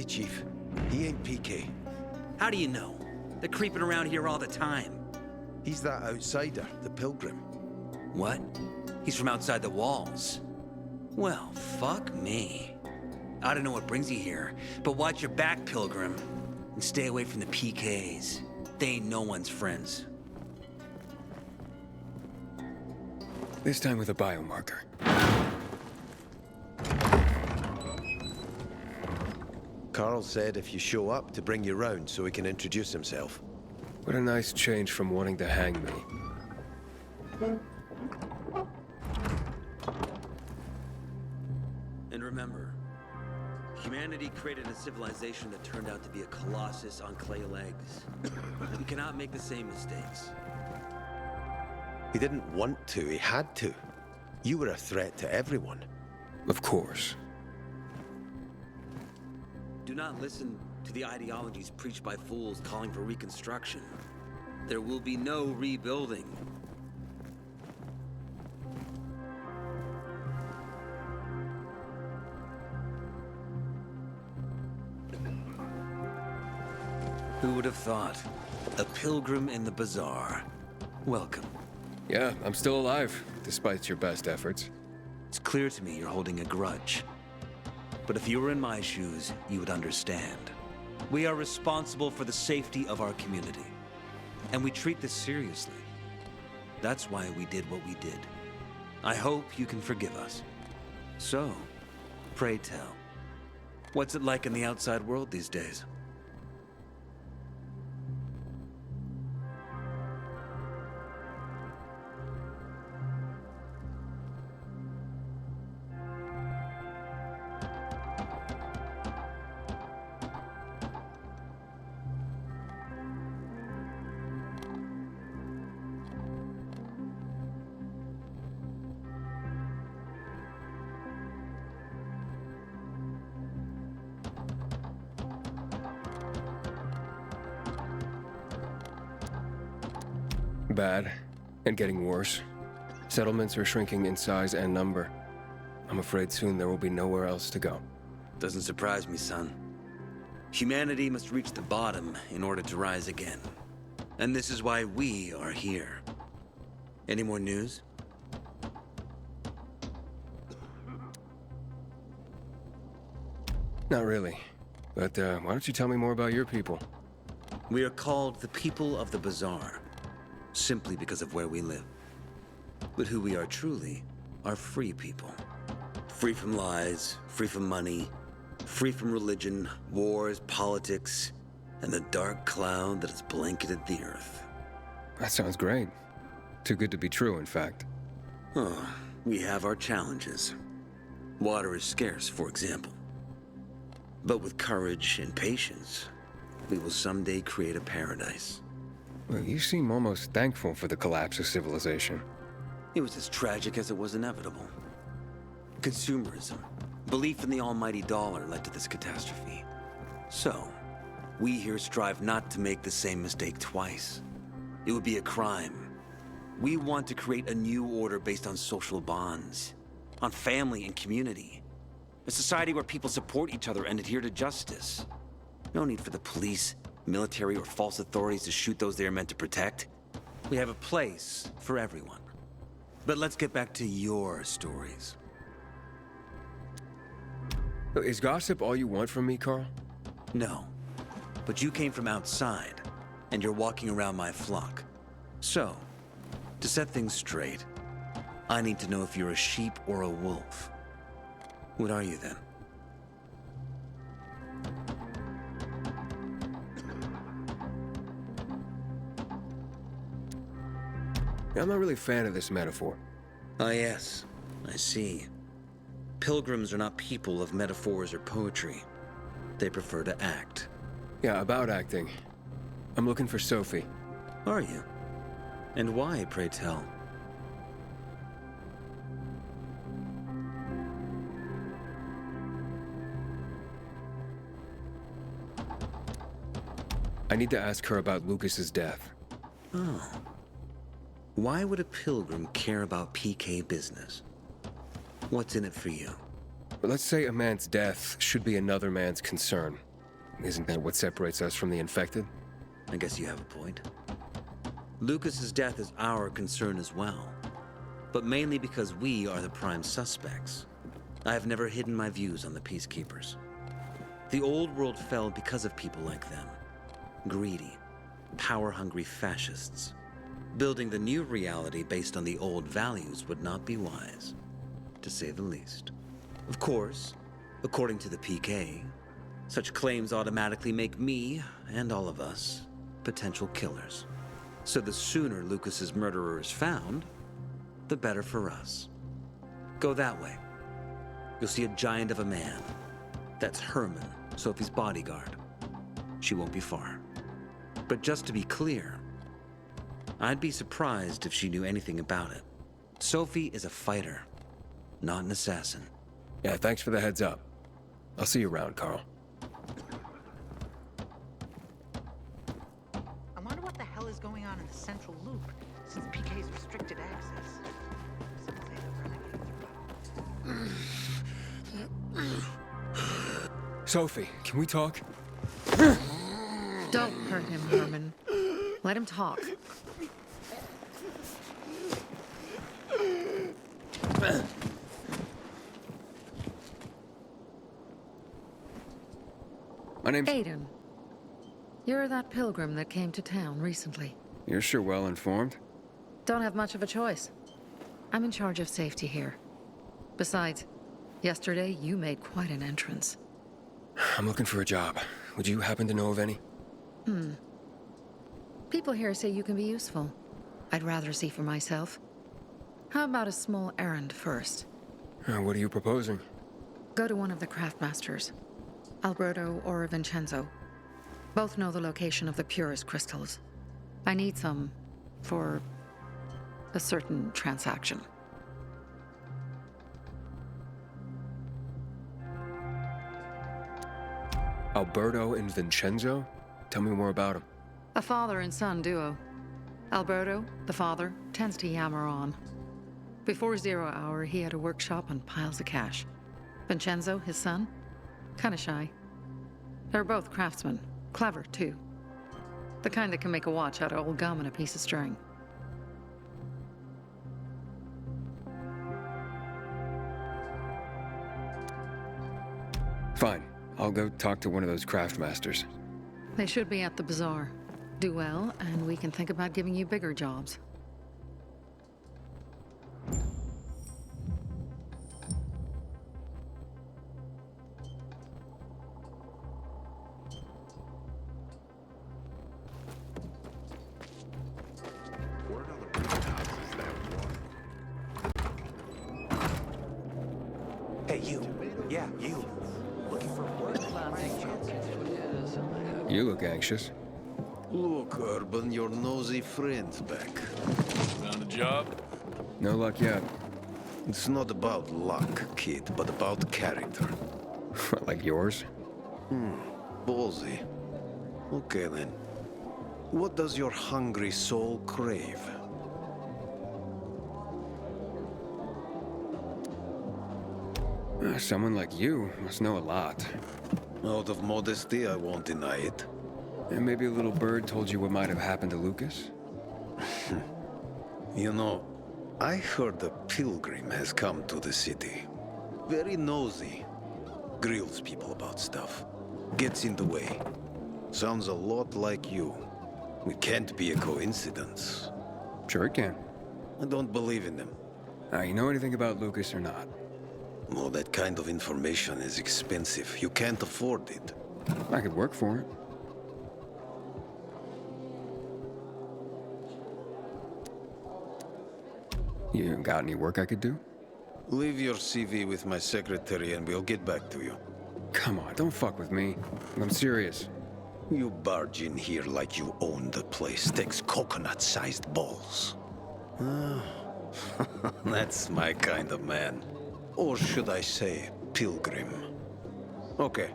Easy, Chief. He ain't PK. How do you know? They're creeping around here all the time. He's that outsider, the pilgrim. What? He's from outside the walls. Well, fuck me. I don't know what brings you here, but watch your back, Pilgrim. And stay away from the PKs. They ain't no one's friends. This time with a biomarker. Carl said if you show up to bring you round so he can introduce himself. What a nice change from wanting to hang me. And remember, humanity created a civilization that turned out to be a colossus on clay legs. We cannot make the same mistakes. He didn't want to, he had to. You were a threat to everyone. Of course. Do not listen to the ideologies preached by fools calling for reconstruction. There will be no rebuilding. Who would have thought? A pilgrim in the bazaar. Welcome. Yeah, I'm still alive, despite your best efforts. It's clear to me you're holding a grudge. But if you were in my shoes, you would understand. We are responsible for the safety of our community. And we treat this seriously. That's why we did what we did. I hope you can forgive us. So, pray tell, what's it like in the outside world these days? Bad, and getting worse. Settlements are shrinking in size and number. I'm afraid soon there will be nowhere else to go. Doesn't surprise me, son. Humanity must reach the bottom in order to rise again. And this is why we are here. Any more news? Not really. But why don't you tell me more about your people? We are called the people of the bazaar, simply because of where we live. But who we are truly are free people. Free from lies, free from money, free from religion, wars, politics, and the dark cloud that has blanketed the earth. That sounds great. Too good to be true, in fact. Oh, we have our challenges. Water is scarce, for example. But with courage and patience, we will someday create a paradise. Well, you seem almost thankful for the collapse of civilization. It was as tragic as it was inevitable. Consumerism, belief in the almighty dollar led to this catastrophe. So, we here strive not to make the same mistake twice. It would be a crime. We want to create a new order based on social bonds, on family and community. A society where people support each other and adhere to justice. No need for the police, military, or false authorities to shoot those they are meant to protect. We have a place for everyone. But let's get back to your stories. Is gossip all you want from me, Carl? No, but you came from outside, and you're walking around my flock. So, to set things straight, I need to know if you're a sheep or a wolf. What are you then? I'm not really a fan of this metaphor. Ah, yes, I see. Pilgrims are not people of metaphors or poetry. They prefer to act. Yeah, about acting. I'm looking for Sophie. Are you? And why, pray tell? I need to ask her about Lucas's death. Oh. Why would a pilgrim care about PK business? What's in it for you? But let's say a man's death should be another man's concern. Isn't that what separates us from the infected? I guess you have a point. Lucas's death is our concern as well, but mainly because we are the prime suspects. I have never hidden my views on the Peacekeepers. The old world fell because of people like them. Greedy, power-hungry fascists. Building the new reality based on the old values would not be wise, to say the least. Of course, according to the PK, such claims automatically make me, and all of us, potential killers. So the sooner Lucas's murderer is found, the better for us. Go that way. You'll see a giant of a man. That's Herman, Sophie's bodyguard. She won't be far. But just to be clear, I'd be surprised if she knew anything about it. Sophie is a fighter, not an assassin. Yeah, thanks for the heads up. I'll see you around, Carl. I wonder what the hell is going on in the central loop since PK's restricted access. Some say the renegades are Sophie, can we talk? Don't hurt him, Herman. Let him talk. My name's... Aiden. You're that pilgrim that came to town recently. You're sure well informed. Don't have much of a choice. I'm in charge of safety here. Besides, yesterday you made quite an entrance. I'm looking for a job. Would you happen to know of any? People here say you can be useful. I'd rather see for myself. How about a small errand first? What are you proposing? Go to one of the craftmasters. Alberto or Vincenzo. Both know the location of the purest crystals. I need some for a certain transaction. Alberto and Vincenzo? Tell me more about them. A father and son duo. Alberto, the father, tends to yammer on. Before 0 hour, he had a workshop and piles of cash. Vincenzo, his son, kinda shy. They're both craftsmen, clever too. The kind that can make a watch out of old gum and a piece of string. Fine. I'll go talk to one of those craftmasters. They should be at the bazaar. Do well, and we can think about giving you bigger jobs. Word on the rooftops is that one. Hey, you. Yeah, you. Looking for work? You look anxious. Look, Urban, your nosy friend's back. Found a job? No luck yet. It's not about luck, kid, but about character. Like yours? Ballsy. Okay, then. What does your hungry soul crave? Someone like you must know a lot. Out of modesty, I won't deny it. And maybe a little bird told you what might have happened to Lucas? You know, I heard a pilgrim has come to the city. Very nosy. Grills people about stuff. Gets in the way. Sounds a lot like you. It can't be a coincidence. Sure it can. I don't believe in them. You know anything about Lucas or not? Well, that kind of information is expensive. You can't afford it. I could work for it. You got any work I could do? Leave your CV with my secretary and we'll get back to you. Come on, don't fuck with me. I'm serious. You barge in here like you own the place. Takes coconut-sized balls. That's my kind of man. Or should I say, pilgrim. Okay.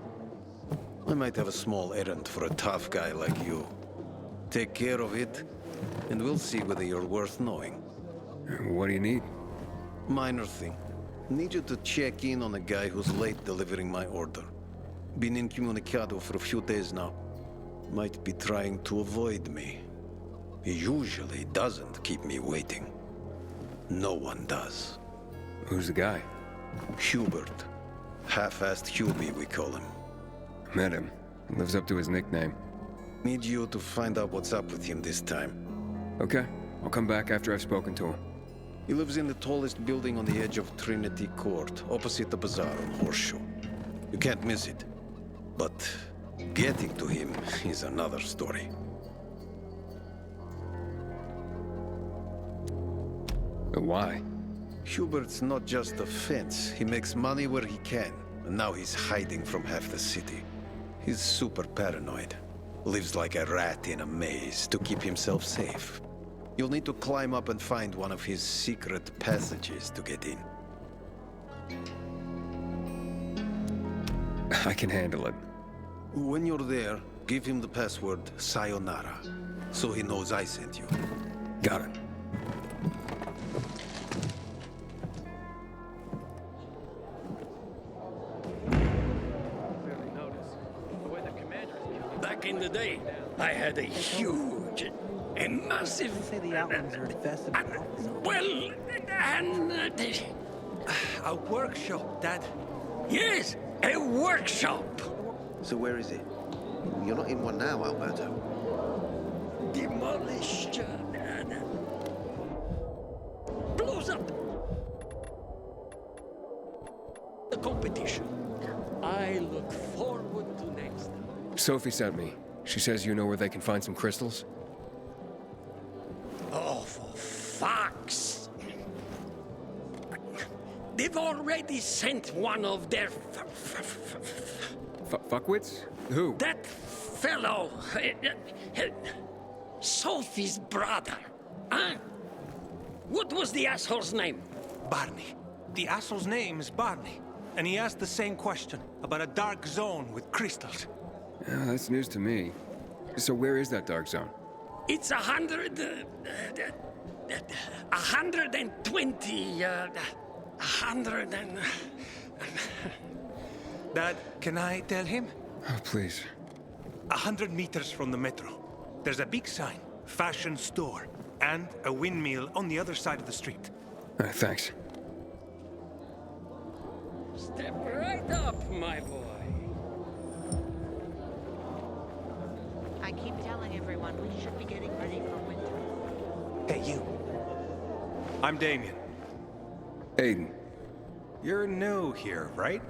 I might have a small errand for a tough guy like you. Take care of it, and we'll see whether you're worth knowing. What do you need? Minor thing. Need you to check in on a guy who's late delivering my order. Been incommunicado for a few days now. Might be trying to avoid me. He usually doesn't keep me waiting. No one does. Who's the guy? Hubert. Half-assed Hubie, we call him. Met him. Lives up to his nickname. Need you to find out what's up with him this time. Okay. I'll come back after I've spoken to him. He lives in the tallest building on the edge of Trinity Court, opposite the bazaar on Horseshoe. You can't miss it. But getting to him is another story. Why? Hubert's not just a fence. He makes money where he can, and now he's hiding from half the city. He's super paranoid. Lives like a rat in a maze to keep himself safe. You'll need to climb up and find one of his secret passages to get in. I can handle it. When you're there, give him the password Sayonara, so he knows I sent you. Got it. Back in the day, I had a huge, a massive... Say the outlaws are infested with well, and... a workshop, Dad. yes, a workshop! So where is it? You're not in one now, Alberto. Demolished. Blows up. The competition. I look forward to next. Sophie sent me. She says you know where they can find some crystals? Oh, for fuck's... They've already sent one of their... Fuckwits? Who? That fellow... Sophie's brother. Huh? What was the asshole's name? Barney. The asshole's name is Barney. And he asked the same question about a dark zone with crystals. Yeah, that's news to me. So where is that dark zone? It's 120... 100 and... Dad, can I tell him? Oh, please. 100 meters from the metro. There's a big sign, fashion store, and a windmill on the other side of the street. Thanks. Step right up, my boy. I keep telling everyone we should be getting ready for winter. Hey, you. I'm Damien. Aiden. You're new here, right?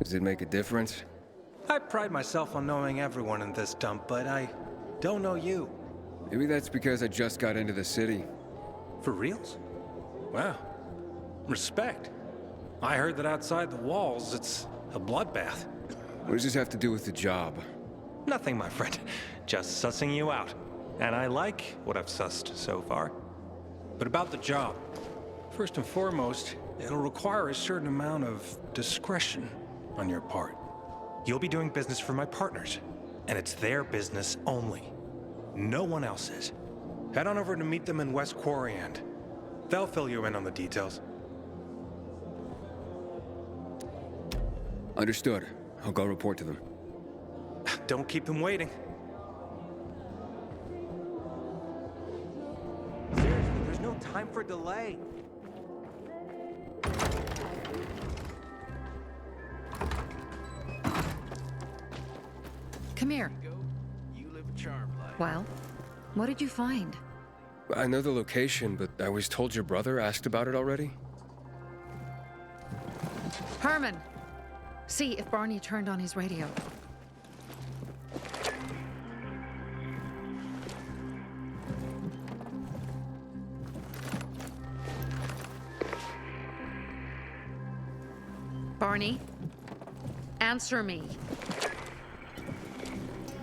Does it make a difference? I pride myself on knowing everyone in this dump, but I don't know you. Maybe that's because I just got into the city. For reals? Wow. Respect. I heard that outside the walls, it's a bloodbath. What does this have to do with the job? Nothing, my friend. Just sussing you out. And I like what I've sussed so far. But about the job. First and foremost, it'll require a certain amount of discretion on your part. You'll be doing business for my partners, and it's their business only. No one else's. Head on over to meet them in West Quarry End. They'll fill you in on the details. Understood. I'll go report to them. Don't keep them waiting. Seriously, there's no time for delay. Come here. You live a charmed life. Well, what did you find? I know the location, but I was told your brother asked about it already? Herman! See if Barney turned on his radio. Barney? Answer me.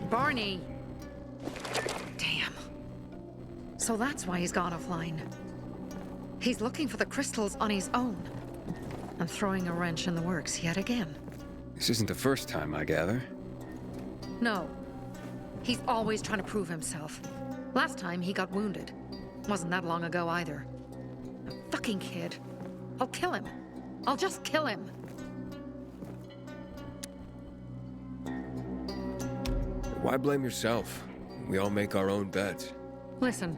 Barney! Damn. So that's why he's gone offline. He's looking for the crystals on his own. And throwing a wrench in the works yet again. This isn't the first time, I gather. No. He's always trying to prove himself. Last time he got wounded. Wasn't that long ago either. A fucking kid. A I'll kill him. I'll just kill him. Why blame yourself? We all make our own beds. Listen,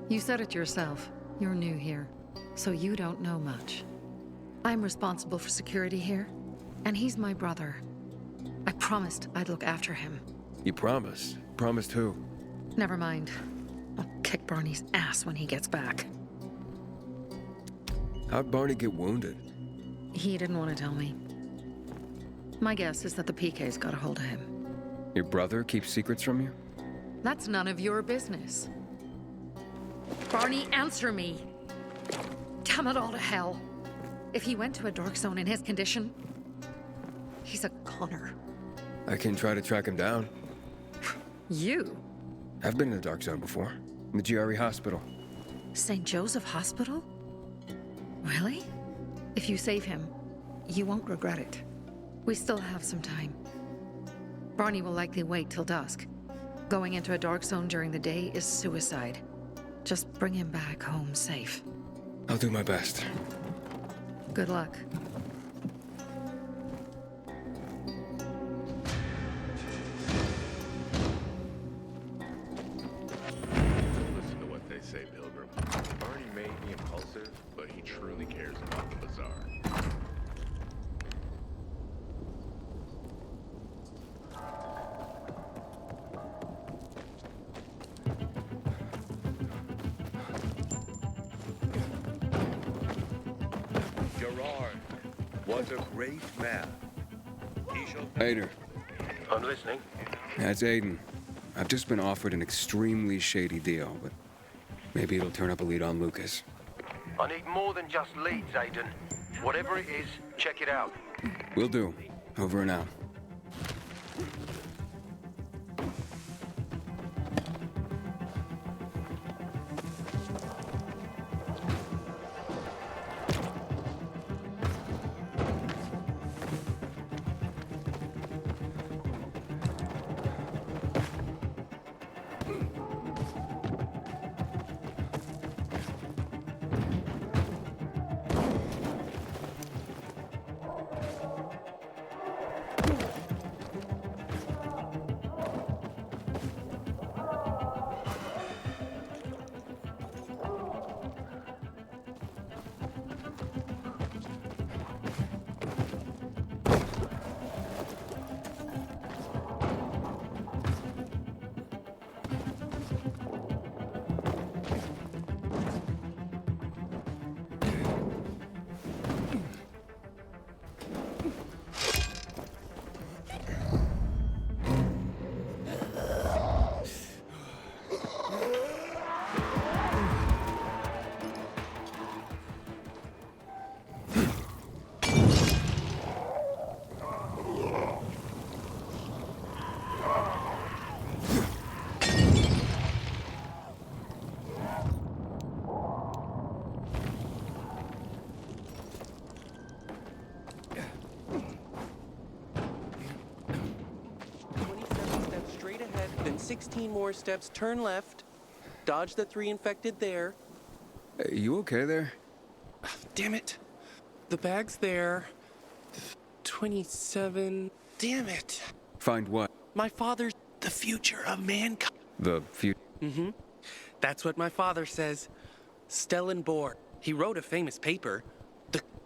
you said it yourself. You're new here, so you don't know much. I'm responsible for security here, and he's my brother. I promised I'd look after him. You promised? Promised who? Never mind. I'll kick Barney's ass when he gets back. How'd Barney get wounded? He didn't want to tell me. My guess is that the PK's got a hold of him. Your brother keeps secrets from you? That's none of your business. Barney, answer me! Damn it all to hell. If he went to a dark zone in his condition, he's a goner. I can try to track him down. You? I've been in the dark zone before. In the GRE hospital. St. Joseph Hospital? Really? If you save him, you won't regret it. We still have some time. Barney will likely wait till dusk. Going into a dark zone during the day is suicide. Just bring him back home safe. I'll do my best. Good luck. Listen to what they say, Pilgrim. Barney may be impulsive, but he truly cares about the bazaar. Gerard was a great man. He shall... Aiden. I'm listening. That's Aiden. I've just been offered an extremely shady deal, but maybe it'll turn up a lead on Lucas. I need more than just leads, Aiden. Whatever it is, check it out. Will do. Over and out. Steps straight ahead, then 16 more steps, turn left, dodge the 3 infected there. You okay there? Damn it. The bag's there. 27. Damn it. Find what? My father's the future of mankind. The future. Mm-hmm. That's what my father says. Stellenbosch. He wrote a famous paper.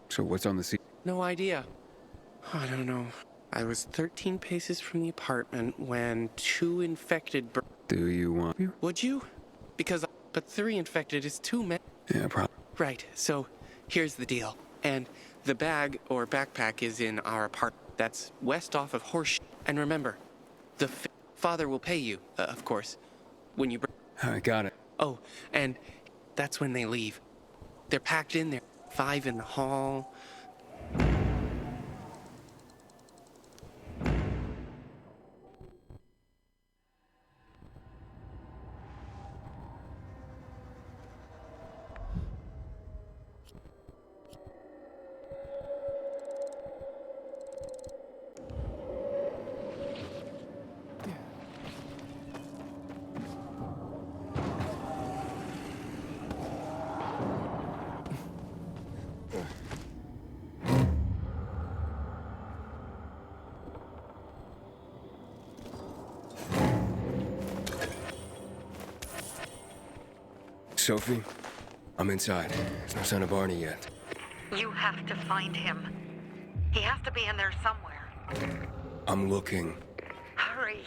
So what's on the seat? No idea. I don't know. I was 13 paces from the apartment when 2 infected Do you want you? Would you? But 3 infected is too many. Yeah, probably. Right, so here's the deal. And the bag or backpack is in our apartment. That's west off of Horseshoe. And remember, the father will pay you, of course, when you I got it. Oh, and that's when they leave. They're packed in there. 5 in the hall. Sophie, I'm inside. There's no sign of Barney yet. You have to find him. He has to be in there somewhere. I'm looking. Hurry.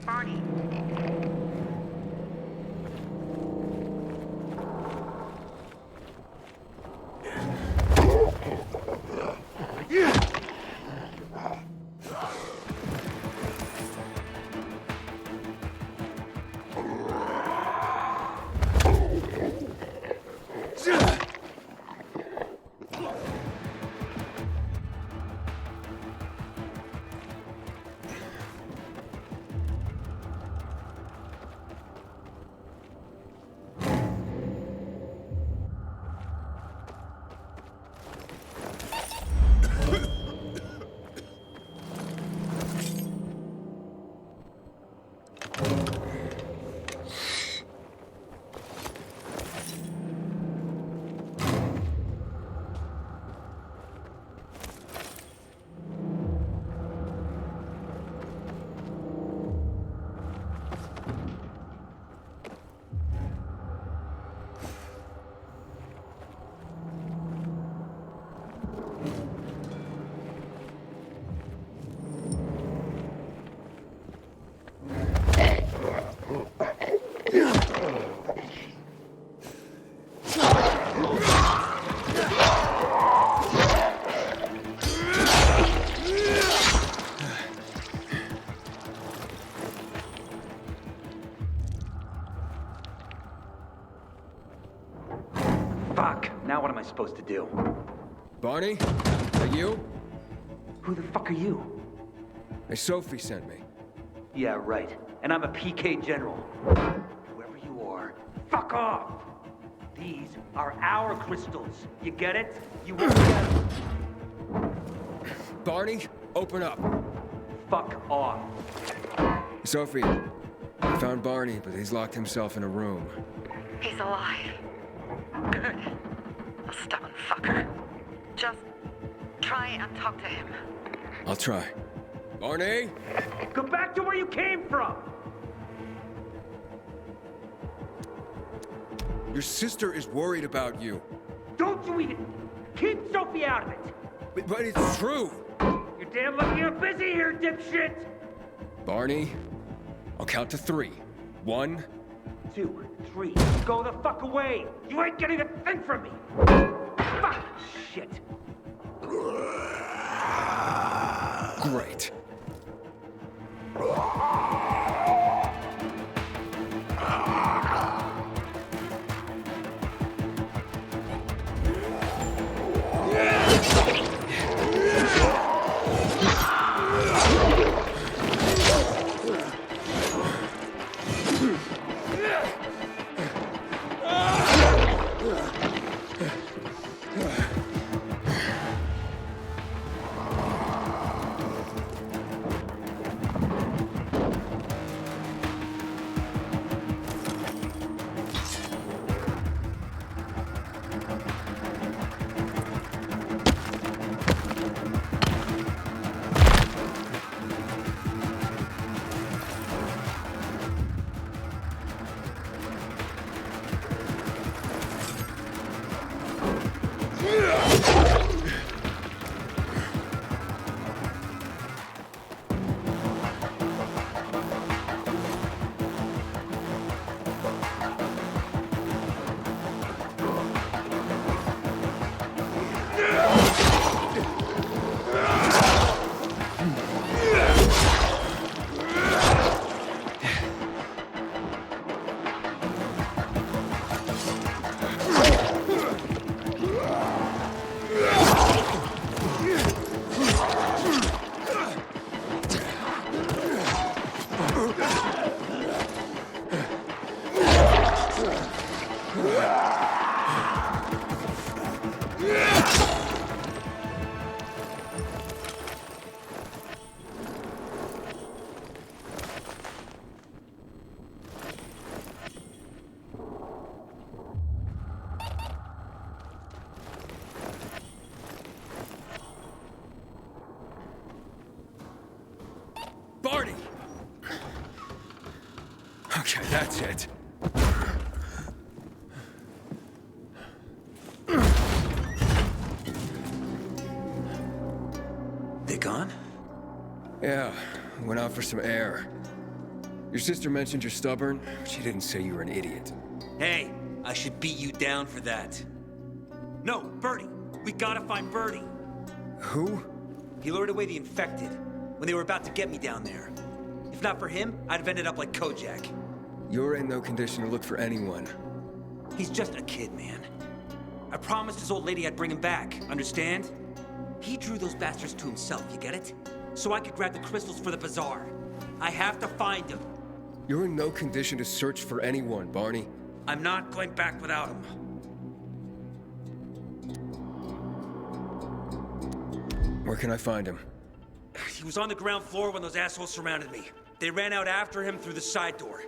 Barney. Fuck! Now what am I supposed to do? Barney? Are you? Who the fuck are you? Hey, Sophie sent me. Yeah, right. And I'm a PK General. Whoever you are, fuck off! These are our crystals. You get it? You won't get them. Barney, open up. Fuck off. Sophie, I found Barney, but he's locked himself in a room. He's alive. Good. A stubborn fucker. Just try and talk to him. I'll try. Barney? Go back to where you came from! Your sister is worried about you. Don't you even keep Sophie out of it! But it's true! You're damn lucky I'm busy here, dipshit! Barney, I'll count to 3. 1, 2, 3. Go the fuck away! You ain't getting a thing from me! Fuck! Shit. Great. Barney! Okay, that's it. They gone? Yeah, went out for some air. Your sister mentioned you're stubborn. She didn't say you were an idiot. Hey, I should beat you down for that. No, Bertie! We gotta find Bertie! Who? He lured away the infected when they were about to get me down there. If not for him, I'd have ended up like Kojak. You're in no condition to look for anyone. He's just a kid, man. I promised his old lady I'd bring him back, understand? He drew those bastards to himself, you get it? So I could grab the crystals for the bazaar. I have to find him. You're in no condition to search for anyone, Barney. I'm not going back without him. Where can I find him? He was on the ground floor when those assholes surrounded me. They ran out after him through the side door.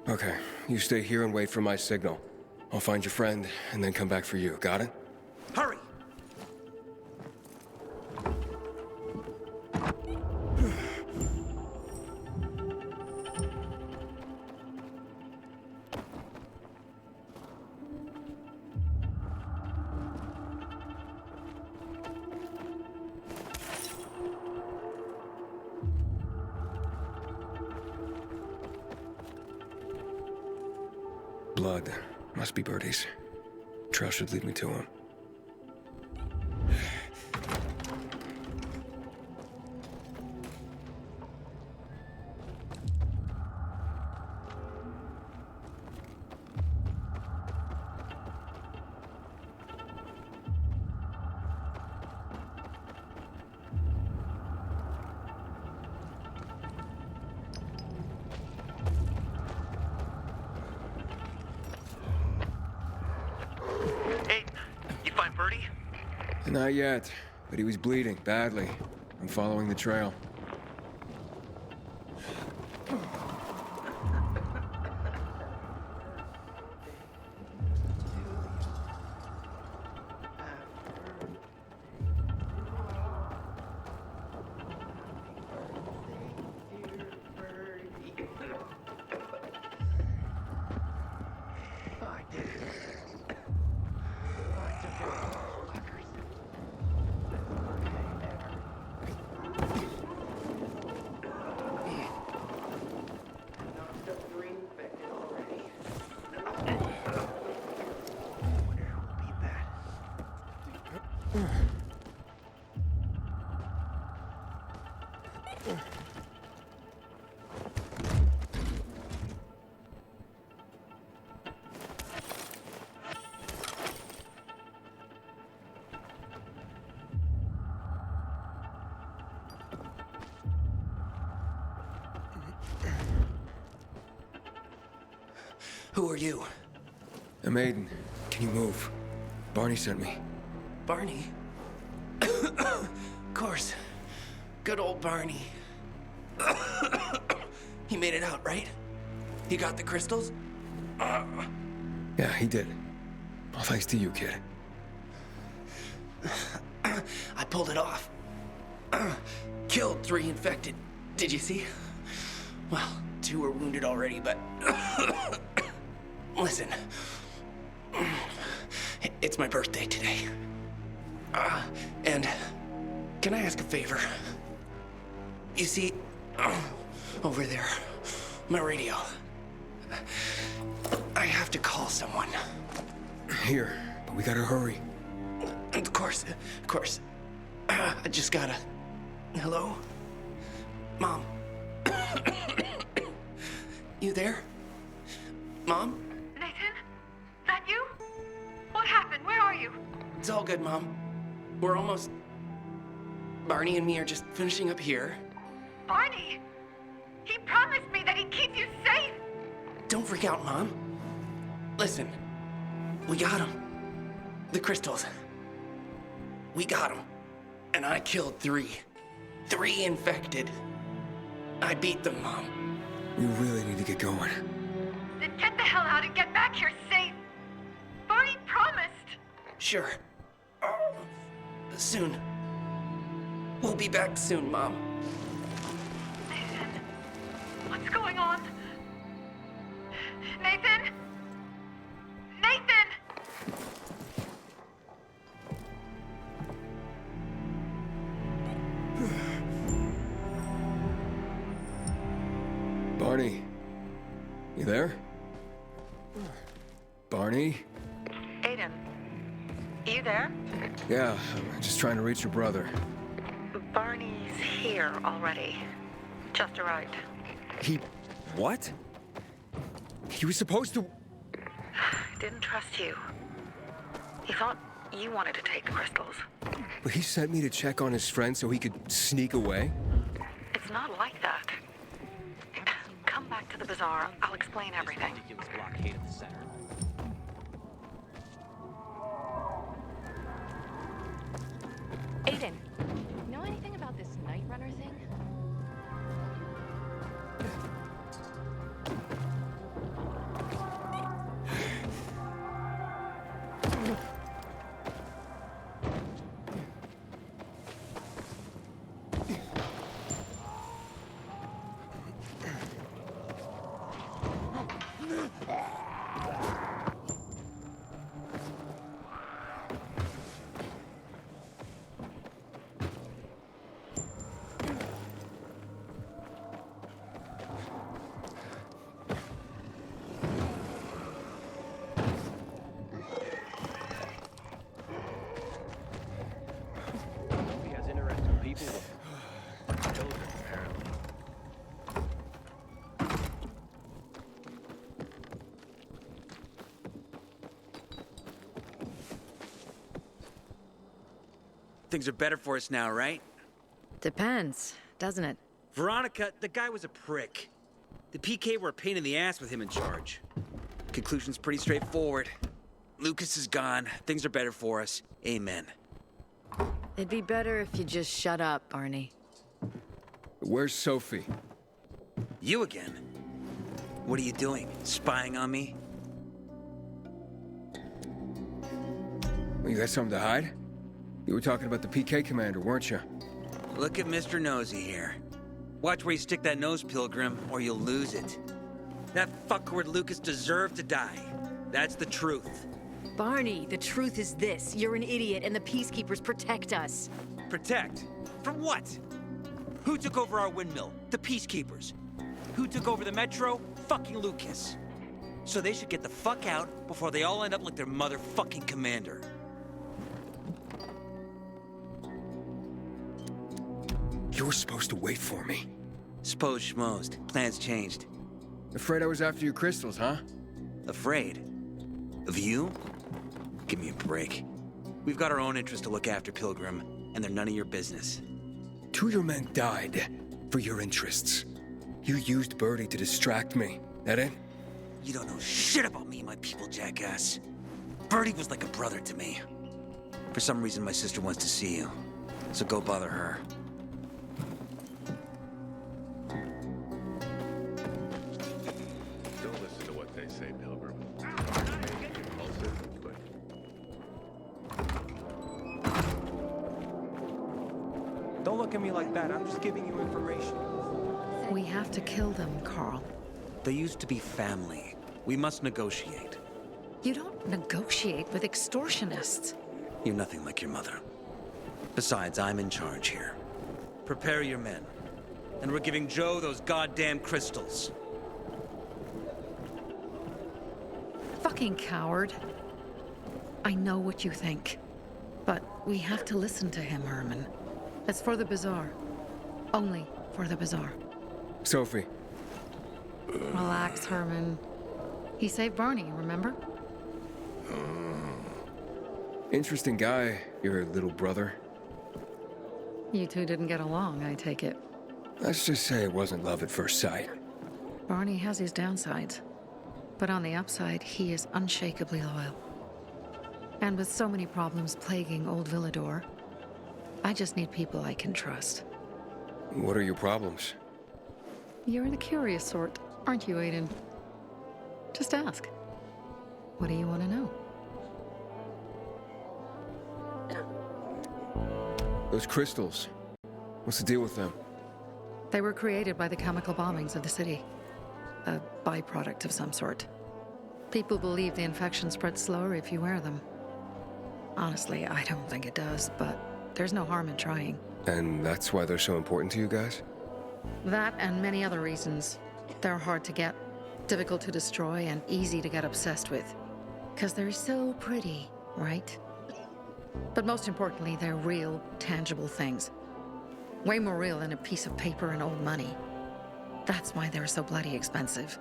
Okay, you stay here and wait for my signal. I'll find your friend, and then come back for you. Got it? Hurry! Blood. Must be Bertie's. Trail should lead me to him. Not yet, but he was bleeding badly. I'm following the trail. Who are you? I'm Aiden. Can you move? Barney sent me. Barney? Of course. Good old Barney. He made it out, right? He got the crystals? Yeah, he did. All thanks to you, kid. I pulled it off. Killed 3 infected. Did you see? Well, 2 were wounded already, but... Listen. It's my birthday today. And can I ask a favor? You see, over there, my radio. I have to call someone. Here, but we gotta hurry. Of course. I just gotta... Hello? Mom? You there? Mom? Nathan? That you? What happened? Where are you? It's all good, Mom. We're almost... Barney and me are just finishing up here. Barney? He promised me that he'd keep you safe! Don't freak out, Mom. Listen. We got him. The crystals. We got him. And I killed 3. 3 infected. I beat them, Mom. We really need to get going. Then get the hell out and get back here safe! Barney promised! Sure. Soon. We'll be back soon, Mom. Nathan, what's going on? Nathan? Nathan! Barney. You there? Barney? Aiden, you there? Yeah, I'm just trying to reach your brother. Barney's here already. Just arrived. He... what? He was supposed to... Didn't trust you. He thought you wanted to take the crystals. But he sent me to check on his friend so he could sneak away? It's not like that. Come back to the bazaar. I'll explain everything. Aiden, know anything about this Night Runner thing? Things are better for us now, right? Depends, doesn't it? Veronica, the guy was a prick. The PK were a pain in the ass with him in charge. Conclusion's pretty straightforward. Lucas is gone. Things are better for us. Amen. It'd be better if you just shut up, Barney. Where's Sophie? You again? What are you doing? Spying on me? You got something to hide? You were talking about the PK commander, weren't you? Look at Mr. Nosy here. Watch where you stick that nose, Pilgrim, or you'll lose it. That fuckward Lucas deserved to die. That's the truth. Barney, the truth is this. You're an idiot and the Peacekeepers protect us. Protect? From what? Who took over our windmill? The Peacekeepers. Who took over the Metro? Fucking Lucas. So they should get the fuck out before they all end up like their motherfucking commander. You were supposed to wait for me. Suppose schmozed. Plans changed. Afraid I was after your crystals, huh? Afraid? Of you? Give me a break. We've got our own interests to look after, Pilgrim, and they're none of your business. 2 of your men died for your interests. You used Birdie to distract me. That it? You don't know shit about me and my people, jackass. Birdie was like a brother to me. For some reason, my sister wants to see you. So go bother her. Don't listen to what they say, Pilgrim. Arnie may be impulsive, but Don't look at me like that. I'm just giving you information. We have to kill them, Carl. They used to be family. We must negotiate. You don't negotiate with extortionists. You're nothing like your mother. Besides, I'm in charge here. Prepare your men. And we're giving Joe those goddamn crystals. Fucking coward. I know what you think. But we have to listen to him, Herman. It's for the bazaar. Only for the bazaar. Sophie. Relax, Herman. He saved Barney, remember? Interesting guy, your little brother. You two didn't get along, I take it. Let's just say it wasn't love at first sight. Barney has his downsides. But on the upside, he is unshakably loyal. And with so many problems plaguing old Villador, I just need people I can trust. What are your problems? You're the curious sort, aren't you, Aiden? Just ask. What do you want to know? Those crystals. What's the deal with them? They were created by the chemical bombings of the city. A byproduct of some sort. People believe the infection spreads slower if you wear them. Honestly, I don't think it does, but there's no harm in trying. And that's why they're so important to you guys? That and many other reasons. They're hard to get, difficult to destroy, and easy to get obsessed with. 'Cause they're so pretty, right? But most importantly, they're real, tangible things. Way more real than a piece of paper and old money. That's why they're so bloody expensive.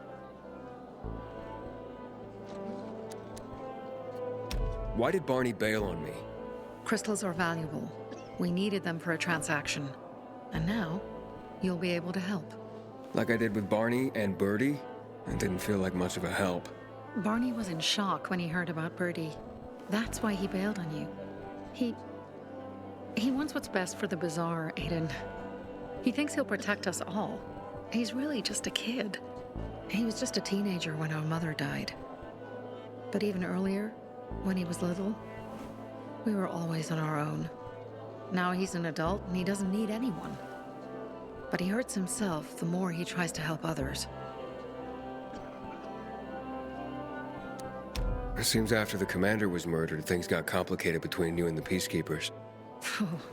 Why did Barney bail on me? Crystals are valuable. We needed them for a transaction. And now, you'll be able to help. Like I did with Barney and Birdie? It didn't feel like much of a help. Barney was in shock when he heard about Birdie. That's why he bailed on you. He wants what's best for the bazaar, Aiden. He thinks he'll protect us all. He's really just a kid. He was just a teenager when our mother died. But even earlier, when he was little, we were always on our own. Now he's an adult and he doesn't need anyone. But he hurts himself the more he tries to help others. It seems after the commander was murdered, things got complicated between you and the Peacekeepers.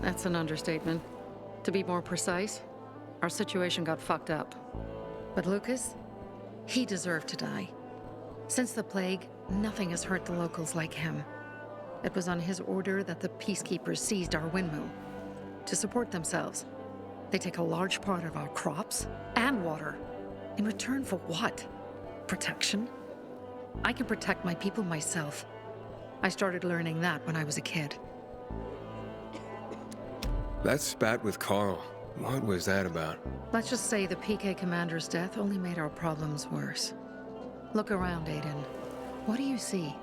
That's an understatement. To be more precise, our situation got fucked up. But Lucas, he deserved to die. Since the plague, nothing has hurt the locals like him. It was on his order that the Peacekeepers seized our windmill. To support themselves, they take a large part of our crops and water. In return for what? Protection? I can protect my people myself. I started learning that when I was a kid. That spat with Carl. What was that about? Let's just say the PK commander's death only made our problems worse. Look around, Aiden. What do you see?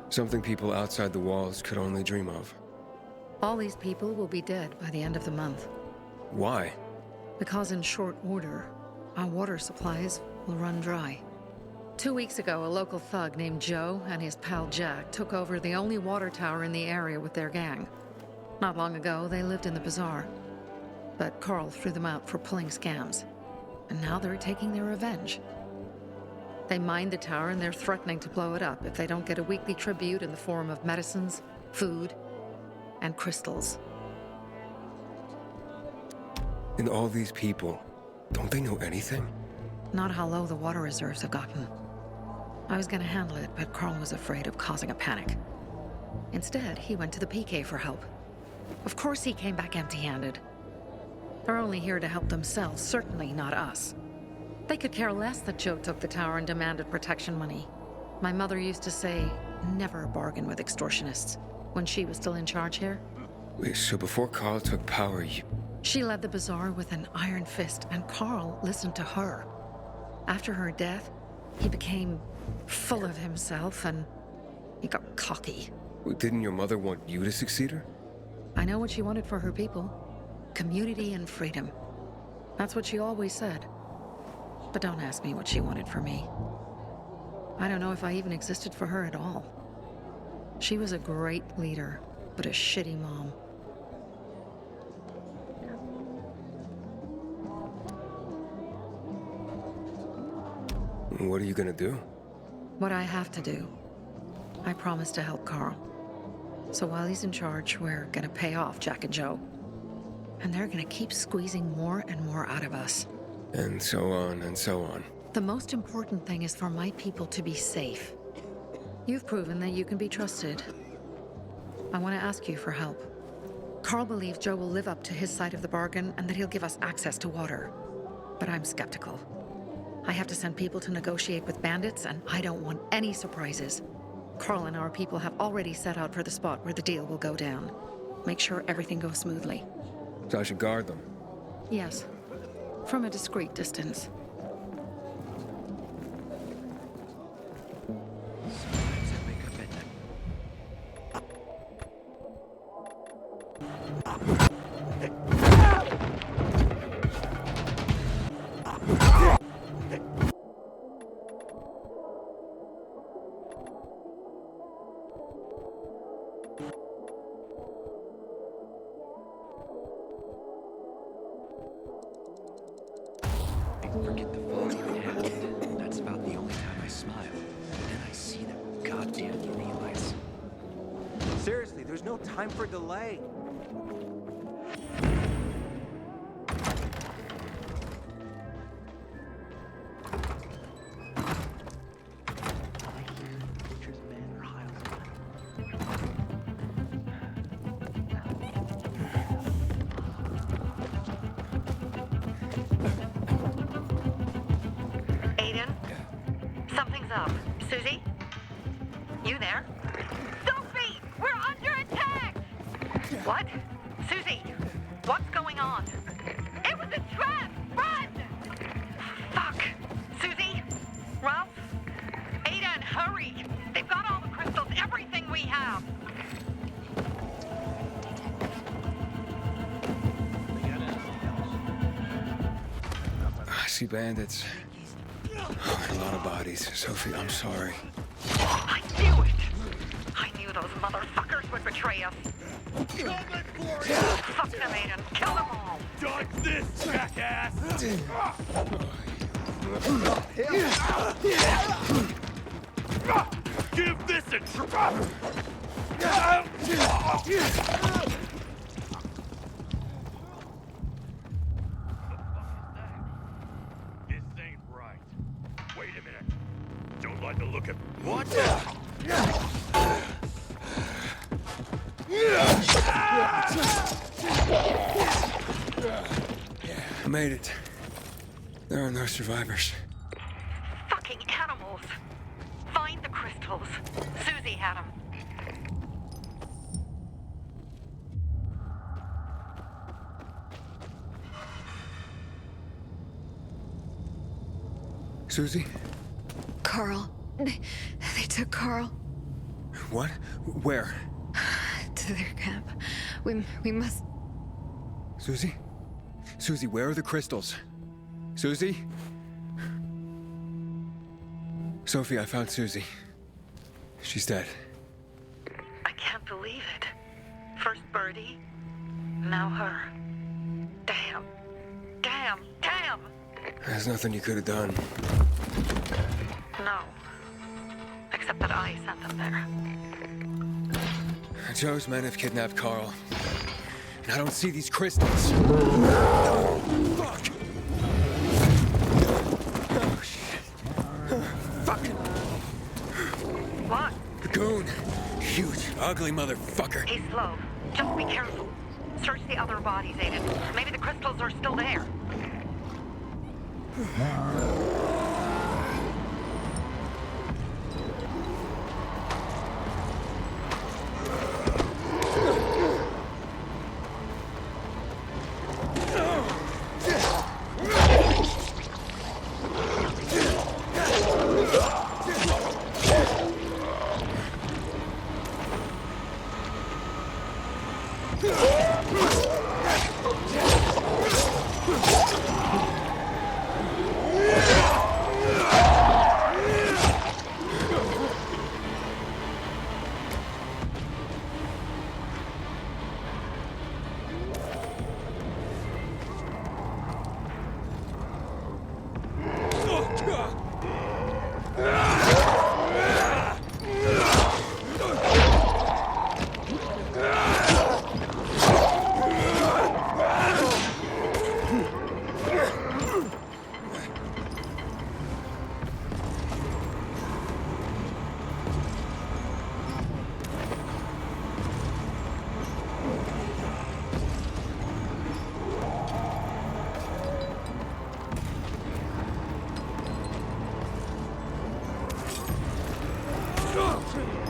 Something people outside the walls could only dream of. All these people will be dead by the end of the month. Why? Because in short order, our water supplies will run dry. 2 weeks ago, a local thug named Joe and his pal Jack took over the only water tower in the area with their gang. Not long ago, they lived in the bazaar. But Carl threw them out for pulling scams. And now they're taking their revenge. They mined the tower and they're threatening to blow it up if they don't get a weekly tribute in the form of medicines, food, and crystals. And all these people, don't they know anything? Not how low the water reserves have gotten. I was gonna handle it, but Carl was afraid of causing a panic. Instead, he went to the PK for help. Of course he came back empty-handed. They're only here to help themselves, certainly not us. They could care less that Joe took the tower and demanded protection money. My mother used to say, never bargain with extortionists, when she was still in charge here. Wait, so before Carl took power, She led the bazaar with an iron fist, and Carl listened to her. After her death, he became full of himself and he got cocky. Didn't your mother want you to succeed her? I know what she wanted for her people. Community and freedom. That's what she always said. But don't ask me what she wanted for me. I don't know if I even existed for her at all. She was a great leader, but a shitty mom. What are you gonna do? What I have to do. I promised to help Carl. So while he's in charge, we're gonna pay off Jack and Joe. And they're gonna keep squeezing more and more out of us. And so on and so on. The most important thing is for my people to be safe. You've proven that you can be trusted. I want to ask you for help. Carl believes Joe will live up to his side of the bargain and that he'll give us access to water. But I'm skeptical. I have to send people to negotiate with bandits, and I don't want any surprises. Carl and our people have already set out for the spot where the deal will go down. Make sure everything goes smoothly. So I should guard them? Yes. From a discreet distance. Forget the fog I had. That's about the only time I smile. And then I see them goddamn UV lights. Seriously, there's no time for delay. Something's up. Susie? You there? Sophie! We're under attack! What? Susie! What's going on? It was a trap! Run! Fuck! Susie? Ralph? Aiden, hurry! They've got all the crystals, everything we have! I see bandits. Oh, a lot of bodies. Sophie, I'm sorry. I knew it! I knew those motherfuckers would betray us. Fuck them, Aiden. Kill them all! Dodge this, jackass! Give this a try! Wait a minute. Don't like the look of... What? I made it. There are no survivors. Fucking animals! Find the crystals. Susie had them. Susie? Carl. They took Carl. What? Where? To their camp. We must... Susie? Susie, where are the crystals? Susie? Sophie, I found Susie. She's dead. I can't believe it. First Birdie, now her. Damn. Damn. Damn! There's nothing you could have done. No. Except that I sent them there. Joe's men have kidnapped Carl. And I don't see these crystals. Fuck! Oh, shit. Fuck! What? The goon. Huge, ugly motherfucker. He's slow. Just be careful. Search the other bodies, Aiden. Maybe the crystals are still there.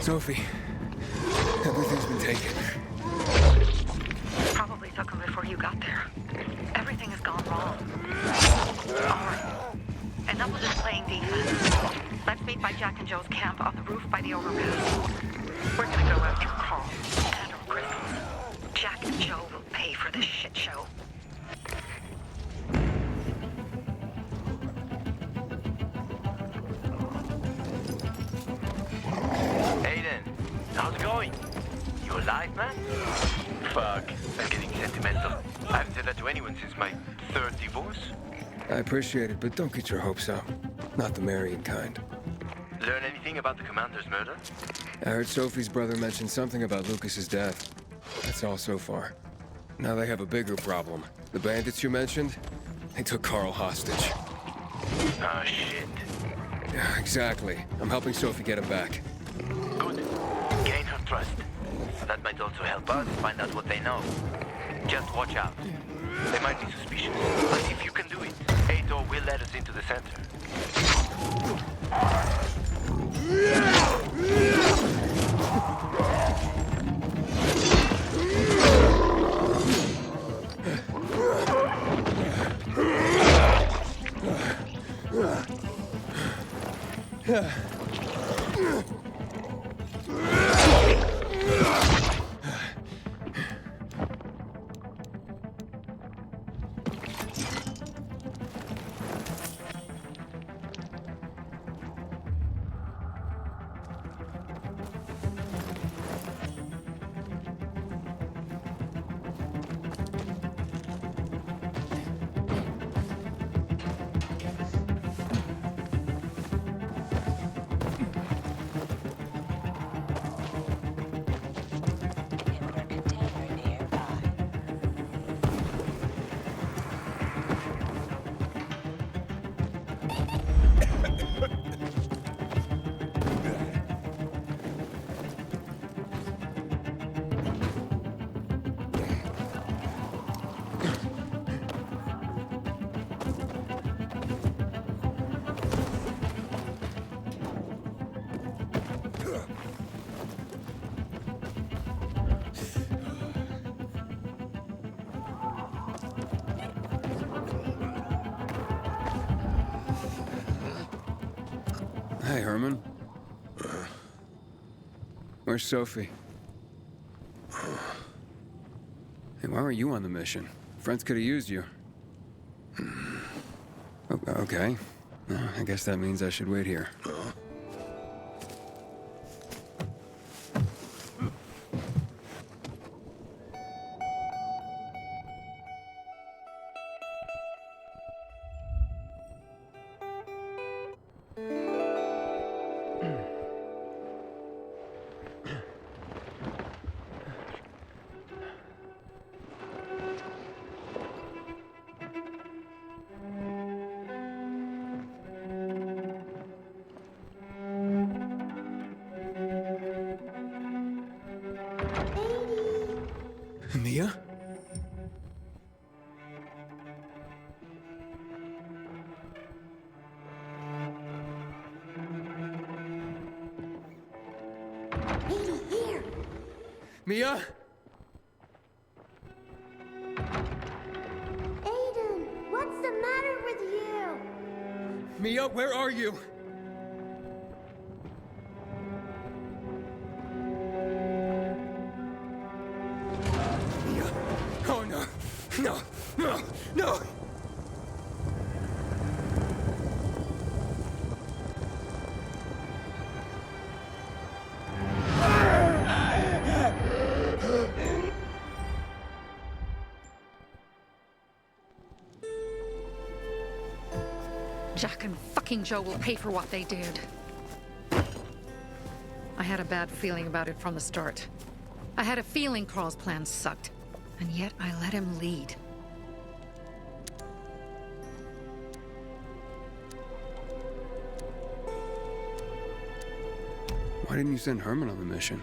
Sophie, everything's been taken. Probably took them before you got there. Everything has gone wrong. All right. Enough of this playing defense. Let's meet by Jack and Joe's camp on the roof by the overpass. We're gonna go after Carl and our crystals. Jack and Joe will pay for this shit show. How's it going? You alive, man? Fuck, I'm getting sentimental. I haven't said that to anyone since my third divorce. I appreciate it, but don't get your hopes up. Not the marrying kind. Learn anything about the commander's murder? I heard Sophie's brother mention something about Lucas's death. That's all so far. Now they have a bigger problem. The bandits you mentioned, they took Carl hostage. Ah, shit. Yeah, exactly. I'm helping Sophie get him back. Good. Gain her trust. That might also help us find out what they know. Just watch out. They might be suspicious, but if you can do it, Ator will let us into the center. Hey, Herman. Where's Sophie? Hey, why were you on the mission? Friends could have used you. Okay. I guess that means I should wait here. Mia? Here. Mia? Aiden, what's the matter with you? Mia, where are you? No! No! No! Jack and fucking Joe will pay for what they did. I had a bad feeling about it from the start. I had a feeling Carl's plan sucked, and yet I let him lead. Why didn't you send Herman on the mission?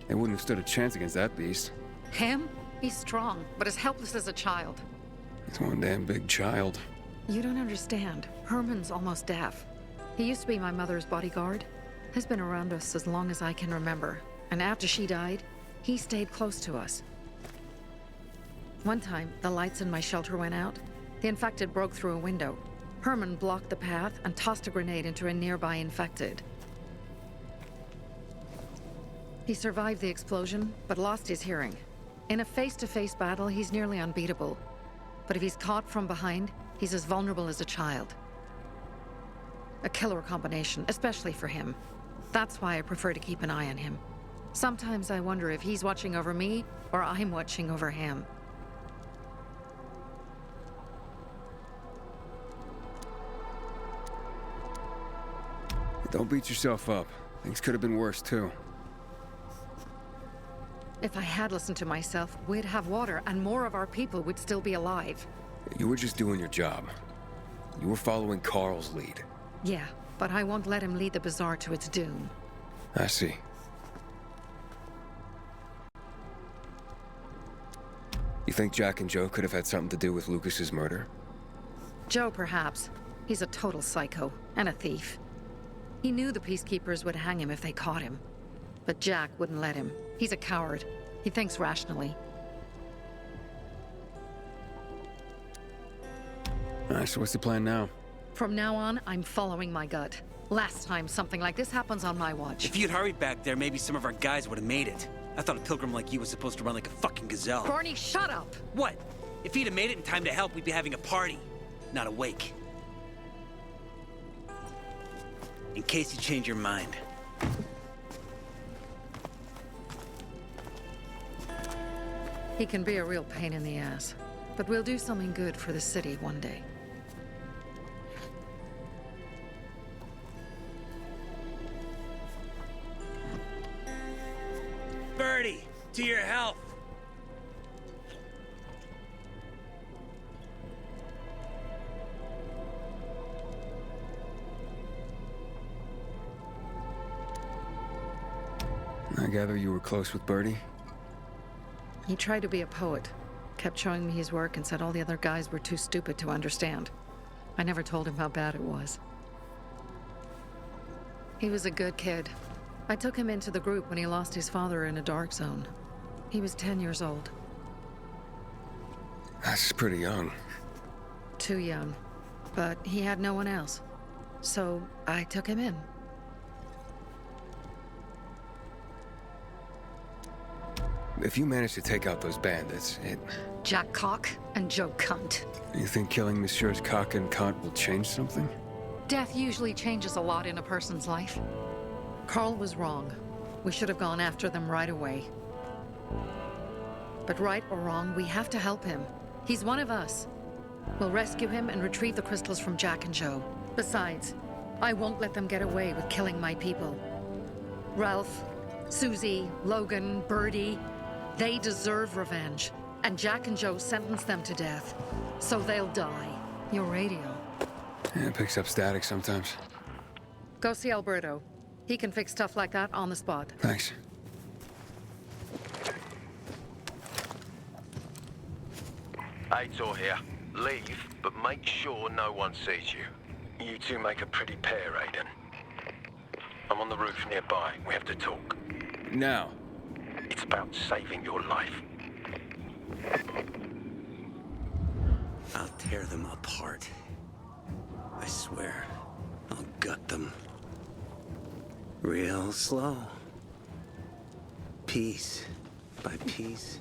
They wouldn't have stood a chance against that beast. Him? He's strong, but as helpless as a child. He's one damn big child. You don't understand. Herman's almost deaf. He used to be my mother's bodyguard. He's been around us as long as I can remember. And after she died, he stayed close to us. One time, the lights in my shelter went out. The infected broke through a window. Herman blocked the path and tossed a grenade into a nearby infected. He survived the explosion, but lost his hearing. In a face-to-face battle, he's nearly unbeatable. But if he's caught from behind, he's as vulnerable as a child. A killer combination, especially for him. That's why I prefer to keep an eye on him. Sometimes I wonder if he's watching over me, or I'm watching over him. Don't beat yourself up. Things could have been worse, too. If I had listened to myself, we'd have water, and more of our people would still be alive. You were just doing your job. You were following Carl's lead. Yeah, but I won't let him lead the Bazaar to its doom. I see. You think Jack and Joe could have had something to do with Lucas's murder? Joe, perhaps. He's a total psycho, and a thief. He knew the Peacekeepers would hang him if they caught him. But Jack wouldn't let him. He's a coward. He thinks rationally. Alright, so what's the plan now? From now on, I'm following my gut. Last time something like this happens on my watch. If you'd hurried back there, maybe some of our guys would have made it. I thought a pilgrim like you was supposed to run like a fucking gazelle. Barney, shut up! What? If he'd have made it in time to help, we'd be having a party, not a wake. In case you change your mind. He can be a real pain in the ass. But we'll do something good for the city one day. Birdie, to your health! I gather you were close with Birdie? He tried to be a poet. Kept showing me his work and said all the other guys were too stupid to understand. I never told him how bad it was. He was a good kid. I took him into the group when he lost his father in a dark zone. He was 10 years old. That's pretty young. Too young. But he had no one else. So I took him in. If you manage to take out those bandits, Jack Cock and Joe Cunt. You think killing Messieurs Cock and Cunt will change something? Death usually changes a lot in a person's life. Carl was wrong. We should have gone after them right away. But right or wrong, we have to help him. He's one of us. We'll rescue him and retrieve the crystals from Jack and Joe. Besides, I won't let them get away with killing my people. Ralph, Susie, Logan, Birdie, they deserve revenge. And Jack and Joe sentenced them to death. So they'll die. Your radio. Yeah, it picks up static sometimes. Go see Alberto. He can fix stuff like that on the spot. Thanks. Aitor here. Leave, but make sure no one sees you. You two make a pretty pair, Aiden. I'm on the roof nearby. We have to talk. Now. It's about saving your life. I'll tear them apart. I swear. I'll gut them. Real slow. Piece by piece.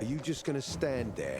Are you just gonna stand there?